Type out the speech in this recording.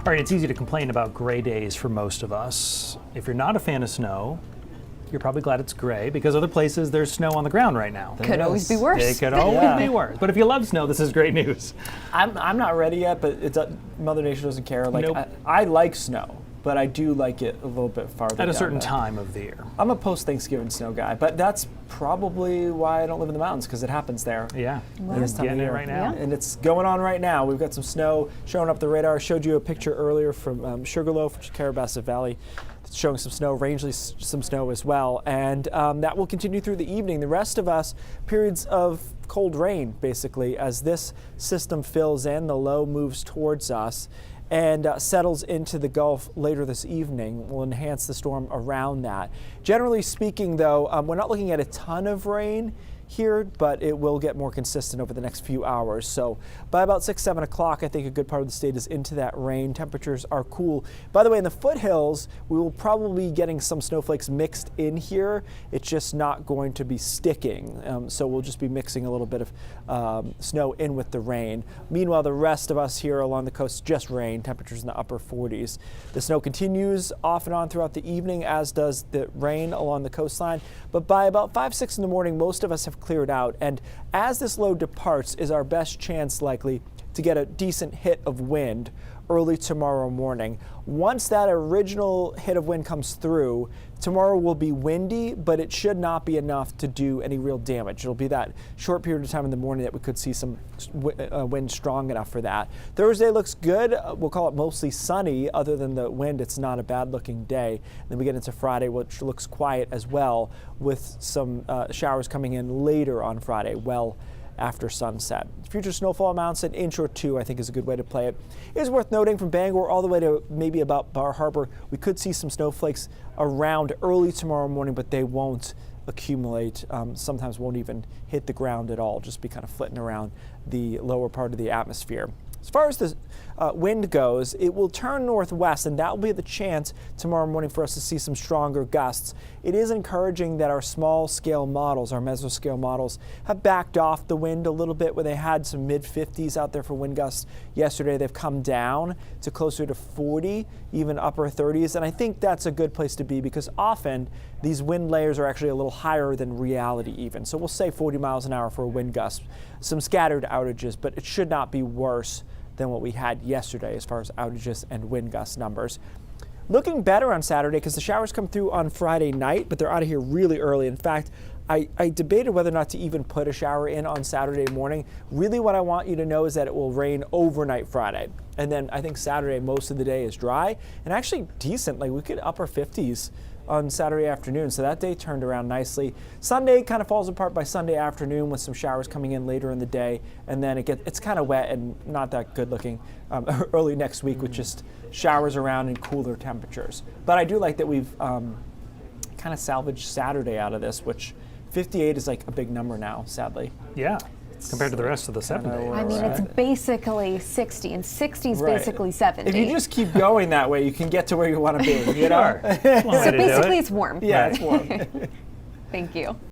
All right, it's easy to complain about gray days for most of us. If you're not a fan of snow, you're probably glad it's gray because other places there's snow on the ground right now. Could always be worse. It could always be worse. But if you love snow, this is great news. I'm not ready yet, but Mother Nature doesn't care. Like Nope. I like snow, but I do like it a little bit farther. At a down certain the- time of the year. I'm a post-Thanksgiving snow guy, but that's probably why I don't live in the mountains, because it happens there. Yeah, At this time of getting it year. right now. And it's going on right now. We've got some snow showing up the radar. I showed you a picture earlier from Sugarloaf, which is Carrabassett Valley. It's showing some snow, Rangeley some snow as well. And that will continue through the evening. The rest of us, periods of cold rain, basically, as this system fills in, the low moves towards us and settles into the Gulf later this evening. Will enhance the storm around that. Generally speaking, though, we're not looking at a ton of rain here, but it will get more consistent over the next few hours. So by about 6, 7 o'clock, I think a good part of the state is into that rain. Temperatures are cool. By the way, in the foothills, we will probably be getting some snowflakes mixed in here. It's just not going to be sticking. So we'll just be mixing a little bit of snow in with the rain. Meanwhile, the rest of us here along the coast, just rain, temperatures in the upper 40s. The snow continues off and on throughout the evening, as does the rain along the coastline. But by about 5, 6 in the morning, most of us have cleared out, and as this low departs is our best chance likely to get a decent hit of wind early tomorrow morning. Once that original hit of wind comes through, tomorrow will be windy, but it should not be enough to do any real damage. It'll be that short period of time in the morning that we could see some wind strong enough for that. Thursday looks good. We'll call it mostly sunny. Other than the wind, it's not a bad looking day. Then we get into Friday, which looks quiet as well, with some showers coming in later on Friday, well after sunset. Future snowfall amounts, an inch or two, I think, is a good way to play it. It is worth noting from Bangor all the way to maybe about Bar Harbor, we could see some snowflakes around early tomorrow morning, but they won't accumulate. Sometimes won't even hit the ground at all, just be kind of flitting around the lower part of the atmosphere. As far as the wind goes, it will turn northwest, and that will be the chance tomorrow morning for us to see some stronger gusts. It is encouraging that our small-scale models, our mesoscale models, have backed off the wind a little bit, where they had some mid-50s out there for wind gusts yesterday. They've come down to closer to 40, even upper 30s, and I think that's a good place to be, because often these wind layers are actually a little higher than reality even. So we'll say 40 miles an hour for a wind gust. Some scattered outages, but it should not be worse than what we had yesterday as far as outages and wind gust numbers. Looking better on Saturday because the showers come through on Friday night, but they're out of here really early. In fact, I debated whether or not to even put a shower in on Saturday morning. Really what I want you to know is that it will rain overnight Friday. And then I think Saturday most of the day is dry and actually decent. Like we could upper 50s on Saturday afternoon, so that day turned around nicely. Sunday kind of falls apart by Sunday afternoon with some showers coming in later in the day, and then it's kind of wet and not that good looking early next week with just showers around and cooler temperatures. But I do like that we've kind of salvaged Saturday out of this, which 58 is like a big number now, sadly. Yeah, compared to the rest of the 7 days. I mean, it's basically 60, and 60 is basically 70. If you just keep going that way, you can get to where you want to be. You know? Sure. One way So to do basically it. it's warm. Yeah, it's warm. Thank you.